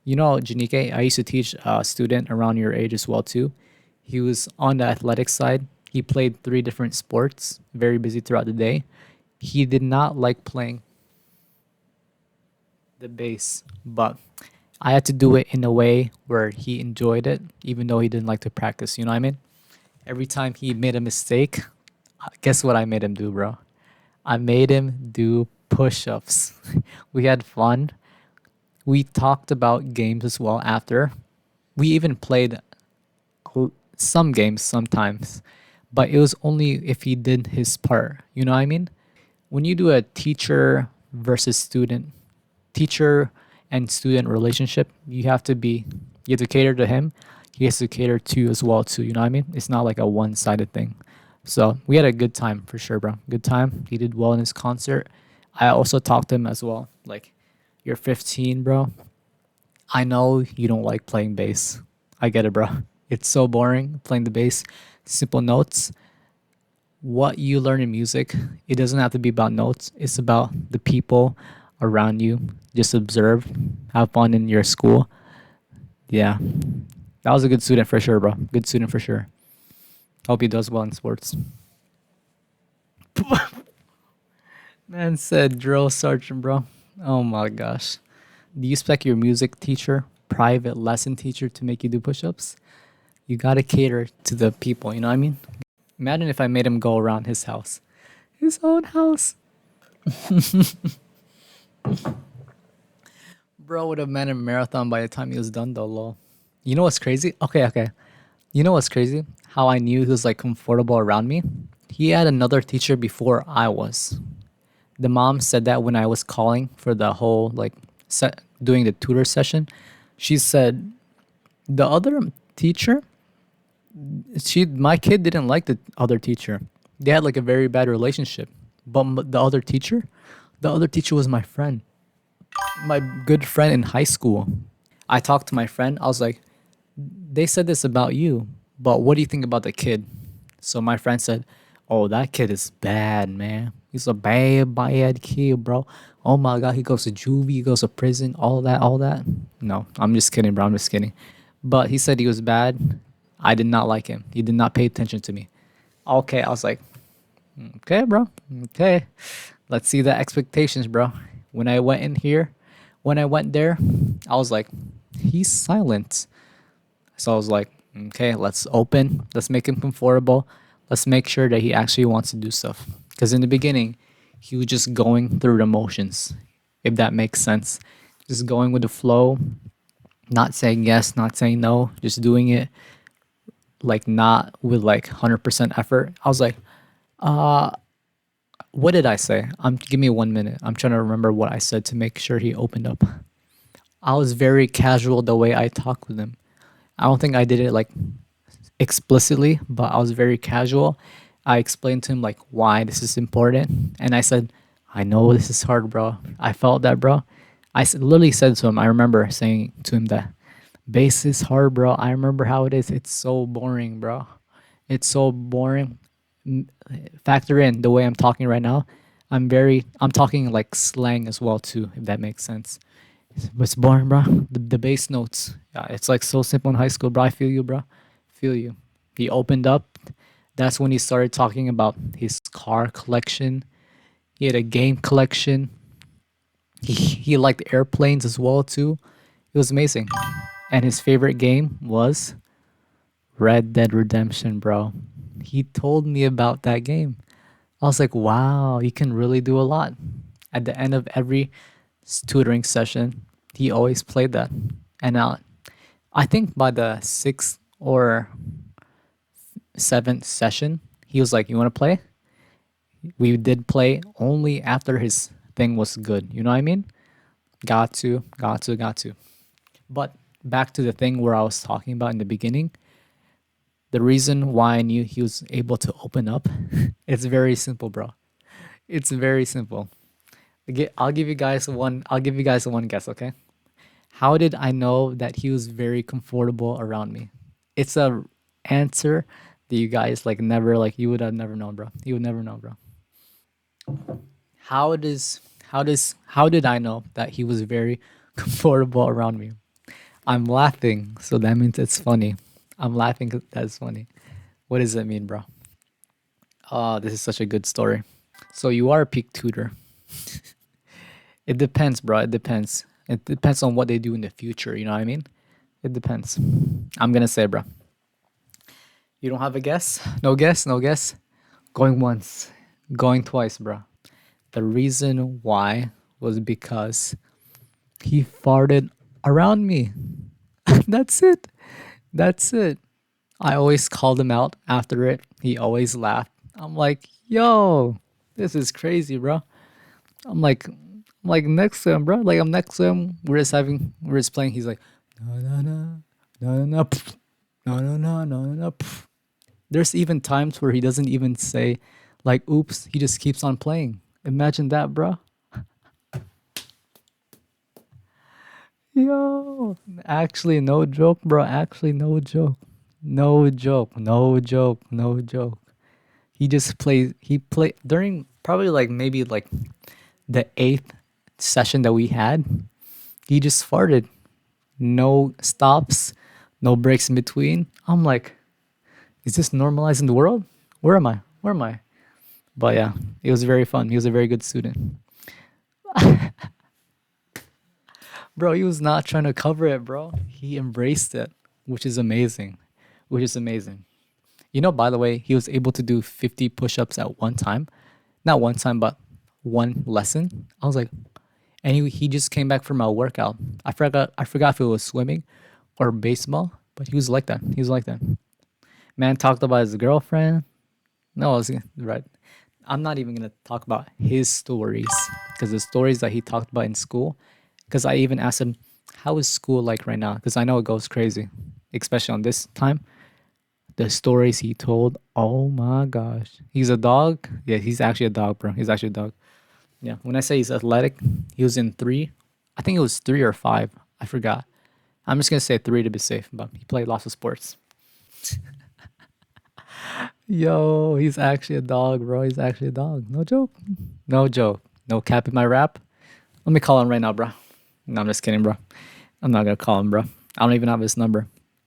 You know, Janike, I used to teach a student around your age as well too. He was on the athletic side. He played three different sports, very busy throughout the day. He did not like playing the bass, but I had to do it in a way where he enjoyed it, even though he didn't like to practice. You know what I mean? Every time he made a mistake, guess what I made him do, bro? I made him do push ups. We had fun. We talked about games as well after. We even played some games sometimes, but it was only if he did his part. You know what I mean? When you do a teacher and student relationship, you have to cater to him. He has to cater to you as well too. You know what I mean? It's not like a one-sided thing. So we had a good time for sure, bro. Good time. He did well in his concert. I also talked to him as well. Like, you're 15, bro. I know you don't like playing bass. I get it, bro. It's so boring playing the bass, simple notes. What you learn in music, it doesn't have to be about notes. It's about the people around you. Just observe, have fun in your school. Yeah, that was a good student for sure, bro. Good student for sure. Hope he does well in sports. Man said drill sergeant, bro. Oh my gosh. Do you expect your music teacher, private lesson teacher to make you do push ups? You gotta cater to the people, you know what I mean? Imagine if I made him go around his house. His own house. Bro would have met a marathon by the time he was done though, lol. You know what's crazy? Okay. You know what's crazy? How I knew he was like comfortable around me? He had another teacher before I was. The mom said that when I was calling for the whole like doing the tutor session. She said the other teacher, my kid didn't like the other teacher. They had like a very bad relationship. But the other teacher was my friend, my good friend in high school. I talked to my friend. I was like, they said this about you, but what do you think about the kid? So my friend said, oh, that kid is bad, man. He's a bad kid, bro. Oh my God, he goes to juvie, he goes to prison, all that, all that. No, I'm just kidding, bro. I'm just kidding. But he said he was bad. I did not like him. He did not pay attention to me. Okay, I was like, okay, bro. Okay. Let's see the expectations, bro. When I went in here, when I went there, I was like, he's silent. So I was like, okay, let's open. Let's make him comfortable. Let's make sure that he actually wants to do stuff. Because in the beginning, he was just going through the motions, if that makes sense. Just going with the flow, not saying yes, not saying no, just doing it like not with like 100% effort. I was like, what did I say? Give me 1 minute. I'm trying to remember what I said to make sure he opened up. I was very casual the way I talked with him. I don't think I did it like explicitly, but I was very casual. I explained to him like why this is important, and I said, "I know this is hard, bro. I felt that, bro." Literally said to him. I remember saying to him that bass is hard, bro. I remember how it is. It's so boring, bro. It's so boring. Factor in the way I'm talking right now. I'm talking like slang as well too, if that makes sense. It's boring, bro. The bass notes. Yeah, it's like so simple in high school, bro. I feel you, bro. Feel you. He opened up. That's when he started talking about his car collection. He had a game collection. He liked airplanes as well too. It was amazing. And his favorite game was Red Dead Redemption, bro. He told me about that game. I was like, wow, you can really do a lot. At the end of every tutoring session, he always played that. And I think by the sixth or seventh session, he was like, you want to play? We did play only after his thing was good. You know what I mean? Got to. But back to the thing where I was talking about in the beginning, the reason why I knew he was able to open up, it's very simple, bro. It's very simple. I'll give you guys one. I'll give you guys one guess, okay? How did I know that he was very comfortable around me? It's a answer that you guys like never like you would have never known, bro. You would never know, bro. How did I know that he was very comfortable around me? I'm laughing, so that means it's funny. I'm laughing 'cause that's funny. What does that mean, bro? Oh, this is such a good story. So you are a peak tutor. It depends, bro. It depends. It depends on what they do in the future. You know what I mean? It depends. I'm gonna say, bro. You don't have a guess? No guess? No guess? Going once, going twice, bro. The reason why was because he farted around me. That's it. That's it. I always called him out after it. He always laughed. I'm like, yo, this is crazy, bro. I'm like next to him, bro. Like I'm next to him. We're just playing. He's like, no, no, no, no, no, no, pff, no, no, no, no, no, no. Pff. There's even times where he doesn't even say, like, oops. He just keeps on playing. Imagine that, bro. Yo, actually, no joke, bro. Actually, no joke. No joke. No joke. No joke. He just plays. He played during probably like maybe like the eighth session that we had. He just farted. No stops, no breaks in between. I'm like, is this normalized in the world? Where am I? Where am I? But yeah, it was very fun. He was a very good student. Bro, he was not trying to cover it, bro. He embraced it, which is amazing. Which is amazing. You know, by the way, he was able to do 50 push ups at one time. Not one time, but one lesson. I was like, and he just came back from a workout. I forgot if it was swimming or baseball, but he was like that. He was like that. Man talked about his girlfriend. No, I was right. I'm not even gonna talk about his stories because the stories that he talked about in school. Because I even asked him, "How is school like right now?" Because I know it goes crazy, especially on this time. The stories he told, oh my gosh, he's a dog. Yeah, he's actually a dog, bro. He's actually a dog. Yeah, when I say he's athletic, he was in three. I think it was three or five. I forgot. I'm just gonna say three to be safe, but he played lots of sports. Yo, he's actually a dog, bro. He's actually a dog. No joke. No joke. No cap in my rap. Let me call him right now, bro. No, I'm just kidding, bro. I'm not gonna call him, bro. I don't even have his number.